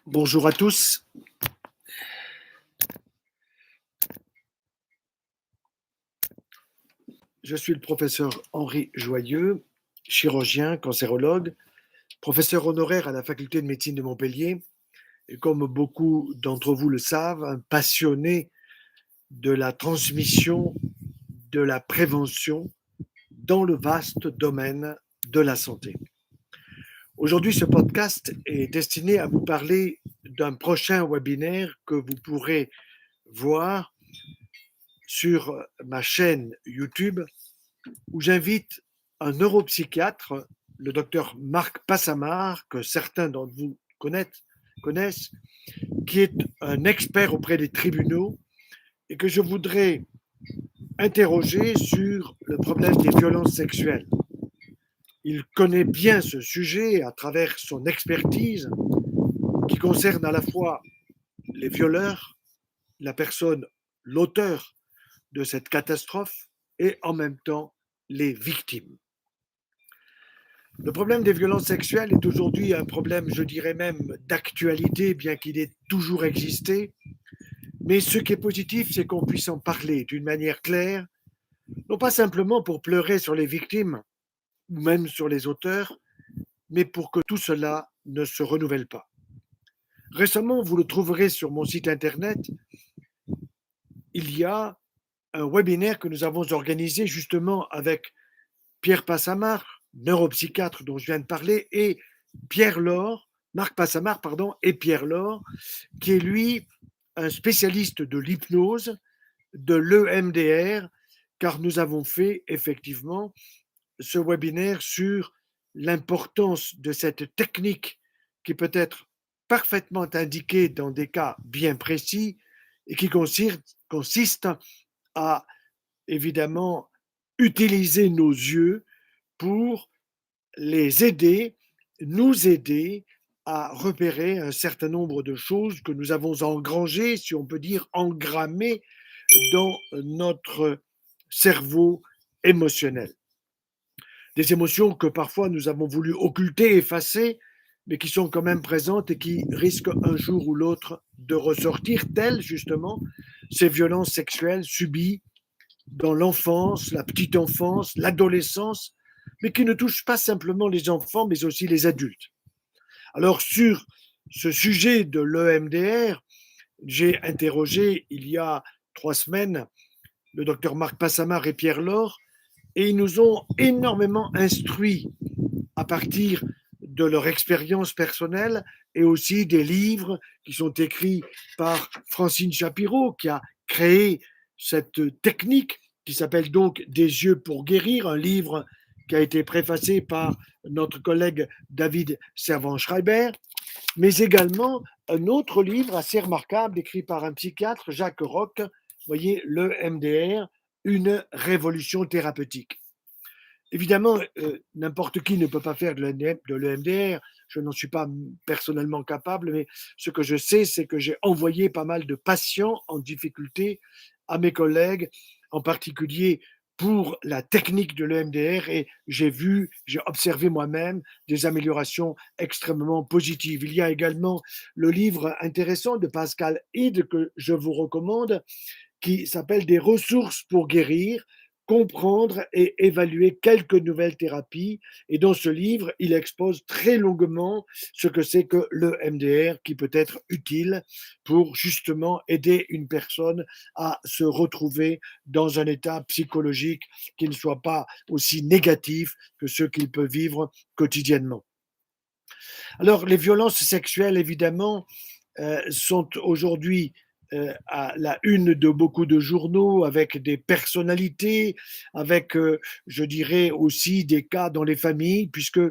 Bonjour à tous. Je suis le professeur Henri Joyeux, chirurgien, cancérologue, professeur honoraire à la faculté de médecine de Montpellier et comme beaucoup d'entre vous le savent, un passionné de la transmission, de la prévention dans le vaste domaine de la santé. Aujourd'hui, ce podcast est destiné à vous parler d'un prochain webinaire que vous pourrez voir sur ma chaîne YouTube où j'invite un neuropsychiatre, le docteur Marc Passamard, que certains d'entre vous connaissent, qui est un expert auprès des tribunaux et que je voudrais interroger sur le problème des violences sexuelles. Il connaît bien ce sujet à travers son expertise qui concerne à la fois les violeurs, la personne, l'auteur de cette catastrophe et en même temps les victimes. Le problème des violences sexuelles est aujourd'hui un problème, je dirais même, d'actualité, bien qu'il ait toujours existé. Mais ce qui est positif, c'est qu'on puisse en parler d'une manière claire, non pas simplement pour pleurer sur les victimes ou même sur les auteurs, mais pour que tout cela ne se renouvelle pas. Récemment, vous le trouverez sur mon site internet, il y a un webinaire que nous avons organisé justement avec Pierre Passamard, neuropsychiatre dont je viens de parler, et Pierre Laure, Marc Passamard, pardon, et Pierre Laure, qui est lui un spécialiste de l'hypnose, de l'EMDR, car nous avons fait effectivement ce webinaire sur l'importance de cette technique qui peut être parfaitement indiquée dans des cas bien précis et qui consiste à évidemment utiliser nos yeux pour les aider, nous aider à repérer un certain nombre de choses que nous avons engrangées, si on peut dire engrammées, dans notre cerveau émotionnel. Des émotions que parfois nous avons voulu occulter, effacer, mais qui sont quand même présentes et qui risquent un jour ou l'autre de ressortir, telles justement ces violences sexuelles subies dans l'enfance, la petite enfance, l'adolescence, mais qui ne touchent pas simplement les enfants, mais aussi les adultes. Alors sur ce sujet de l'EMDR, j'ai interrogé il y a 3 semaines le docteur Marc Passamard et Pierre Laure, et ils nous ont énormément instruits à partir de leur expérience personnelle et aussi des livres qui sont écrits par Francine Shapiro, qui a créé cette technique qui s'appelle donc Des yeux pour guérir, un livre qui a été préfacé par notre collègue David Servan-Schreiber, mais également un autre livre assez remarquable écrit par un psychiatre, Jacques Roch, vous voyez, le MDR, une révolution thérapeutique. Évidemment, n'importe qui ne peut pas faire de l'EMDR. Je n'en suis pas personnellement capable, mais ce que je sais, c'est que j'ai envoyé pas mal de patients en difficulté à mes collègues, en particulier pour la technique de l'EMDR, et j'ai observé moi-même des améliorations extrêmement positives. Il y a également le livre intéressant de Pascal Hide que je vous recommande, qui s'appelle Des ressources pour guérir, comprendre et évaluer quelques nouvelles thérapies. Et dans ce livre, il expose très longuement ce que c'est que le MDR qui peut être utile pour justement aider une personne à se retrouver dans un état psychologique qui ne soit pas aussi négatif que ce qu'il peut vivre quotidiennement. Alors, les violences sexuelles, évidemment, sont aujourd'hui à la une de beaucoup de journaux, avec des personnalités, avec, je dirais aussi des cas dans les familles, puisque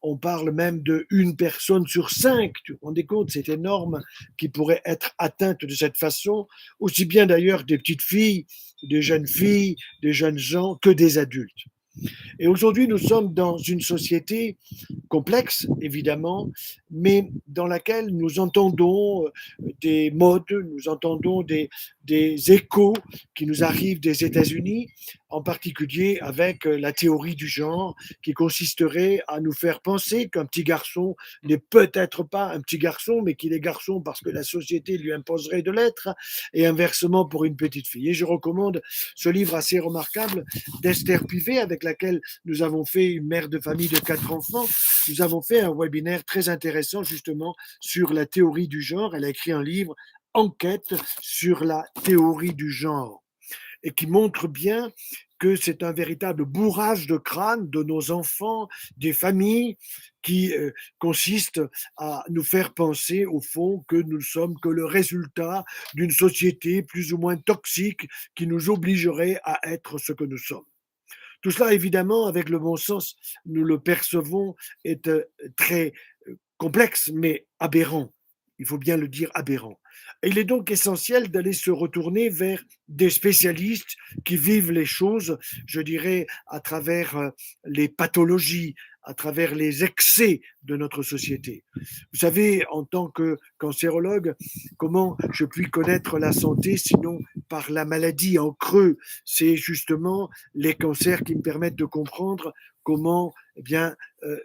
on parle même de une personne sur 5, tu vous rendez compte, c'est énorme, qui pourrait être atteinte de cette façon, aussi bien d'ailleurs des petites filles, des jeunes gens, que des adultes. Et aujourd'hui, nous sommes dans une société complexe, évidemment, mais dans laquelle nous entendons des modes, nous entendons des échos qui nous arrivent des États-Unis, en particulier avec la théorie du genre, qui consisterait à nous faire penser qu'un petit garçon n'est peut-être pas un petit garçon, mais qu'il est garçon parce que la société lui imposerait de l'être, et inversement pour une petite fille. Et je recommande ce livre assez remarquable d'Esther Pivet, avec laquelle nous avons fait, une mère de famille de 4 enfants, nous avons fait un webinaire très intéressant justement sur la théorie du genre. Elle a écrit un livre, Enquête sur la théorie du genre, et qui montre bien que c'est un véritable bourrage de crâne de nos enfants, des familles, qui consiste à nous faire penser au fond que nous ne sommes que le résultat d'une société plus ou moins toxique qui nous obligerait à être ce que nous sommes. Tout cela, évidemment, avec le bon sens, nous le percevons, est très complexe, mais aberrant. Il faut bien le dire, aberrant. Et il est donc essentiel d'aller se retourner vers des spécialistes qui vivent les choses, je dirais, à travers les pathologies, à travers les excès de notre société. Vous savez, en tant que cancérologue, comment je puis connaître la santé sinon par la maladie en creux? C'est justement les cancers qui me permettent de comprendre comment eh bien,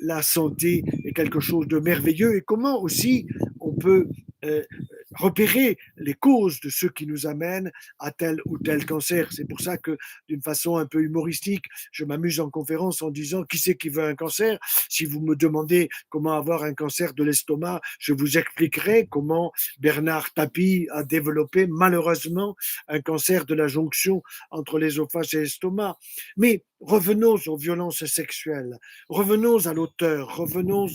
la santé est quelque chose de merveilleux, et comment aussi on peut euh, repérer les causes de ce qui nous amène à tel ou tel cancer. C'est pour ça que, d'une façon un peu humoristique, je m'amuse en conférence en disant: qui c'est qui veut un cancer? Si vous me demandez comment avoir un cancer de l'estomac, je vous expliquerai comment Bernard Tapie a développé malheureusement un cancer de la jonction entre l'ésophage et l'estomac. Mais revenons aux violences sexuelles, revenons à l'auteur, revenons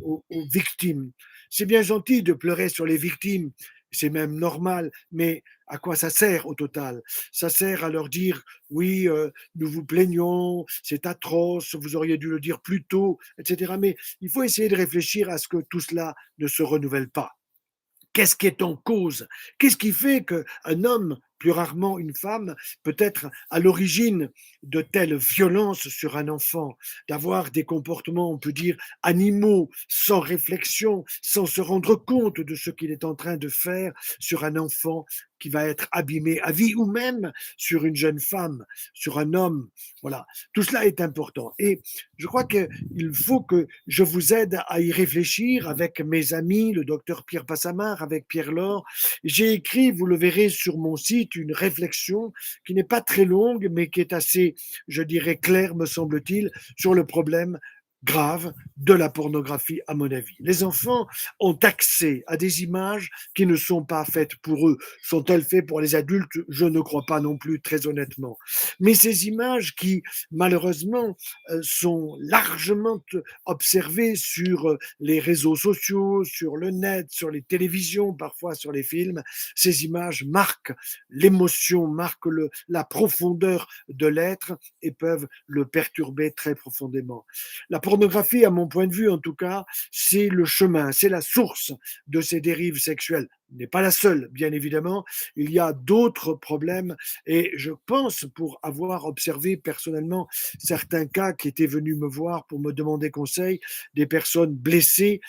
aux victimes. C'est bien gentil de pleurer sur les victimes, c'est même normal, mais à quoi ça sert au total? Ça sert à leur dire: oui, nous vous plaignons, c'est atroce, vous auriez dû le dire plus tôt, etc. Mais il faut essayer de réfléchir à ce que tout cela ne se renouvelle pas. Qu'est-ce qui est en cause? Qu'est-ce qui fait qu'un homme, plus rarement une femme, peut être à l'origine de telles violences sur un enfant, d'avoir des comportements, on peut dire, animaux, sans réflexion, sans se rendre compte de ce qu'il est en train de faire sur un enfant qui va être abîmé à vie, ou même sur une jeune femme, sur un homme. Voilà, tout cela est important. Et je crois qu'il faut que je vous aide à y réfléchir avec mes amis, le docteur Pierre Passamar, avec Pierre Laure. J'ai écrit, vous le verrez sur mon site, une réflexion qui n'est pas très longue, mais qui est assez, je dirais, claire, me semble-t-il, sur le problème grave de la pornographie, à mon avis. Les enfants ont accès à des images qui ne sont pas faites pour eux. Sont-elles faites pour les adultes? Je ne crois pas non plus, très honnêtement. Mais ces images qui, malheureusement, sont largement observées sur les réseaux sociaux, sur le net, sur les télévisions, parfois sur les films, ces images marquent l'émotion, marquent la profondeur de l'être et peuvent le perturber très profondément. La pornographie, à mon point de vue en tout cas, c'est le chemin, c'est la source de ces dérives sexuelles. N'est pas la seule, bien évidemment. Il y a d'autres problèmes, et je pense, pour avoir observé personnellement certains cas qui étaient venus me voir pour me demander conseil, des personnes blessées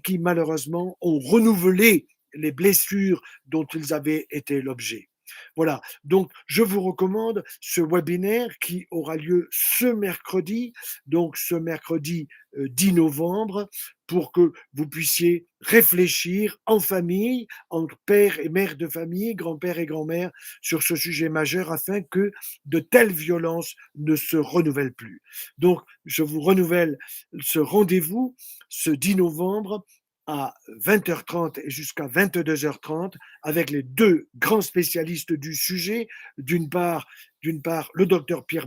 qui malheureusement ont renouvelé les blessures dont ils avaient été l'objet. Voilà, donc je vous recommande ce webinaire qui aura lieu ce mercredi, donc ce mercredi 10 novembre, pour que vous puissiez réfléchir en famille, entre père et mère de famille, grand-père et grand-mère, sur ce sujet majeur, afin que de telles violences ne se renouvellent plus. Donc, je vous renouvelle ce rendez-vous ce 10 novembre à 20h30 et jusqu'à 22h30, avec les deux grands spécialistes du sujet. D'une part, le docteur Pierre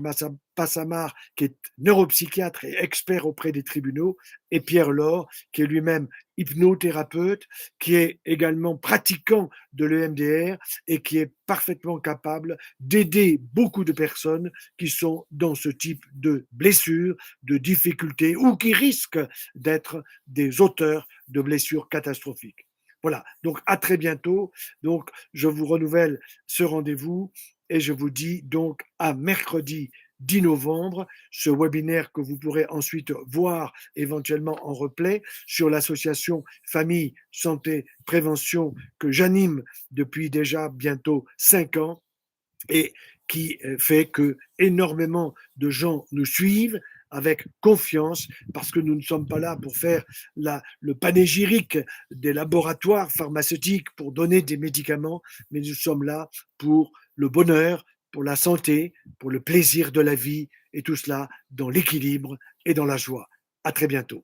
Passamar, qui est neuropsychiatre et expert auprès des tribunaux, et Pierre Laure, qui est lui-même hypnothérapeute, qui est également pratiquant de l'EMDR et qui est parfaitement capable d'aider beaucoup de personnes qui sont dans ce type de blessures, de difficultés, ou qui risquent d'être des auteurs de blessures catastrophiques. Voilà, donc à très bientôt. Donc je vous renouvelle ce rendez-vous et je vous dis donc à mercredi 10 novembre, ce webinaire que vous pourrez ensuite voir éventuellement en replay sur l'association Famille, Santé, Prévention, que j'anime depuis déjà bientôt 5 ans, et qui fait que énormément de gens nous suivent avec confiance, parce que nous ne sommes pas là pour faire le panégyrique des laboratoires pharmaceutiques pour donner des médicaments, mais nous sommes là pour le bonheur, pour la santé, pour le plaisir de la vie, et tout cela dans l'équilibre et dans la joie. À très bientôt.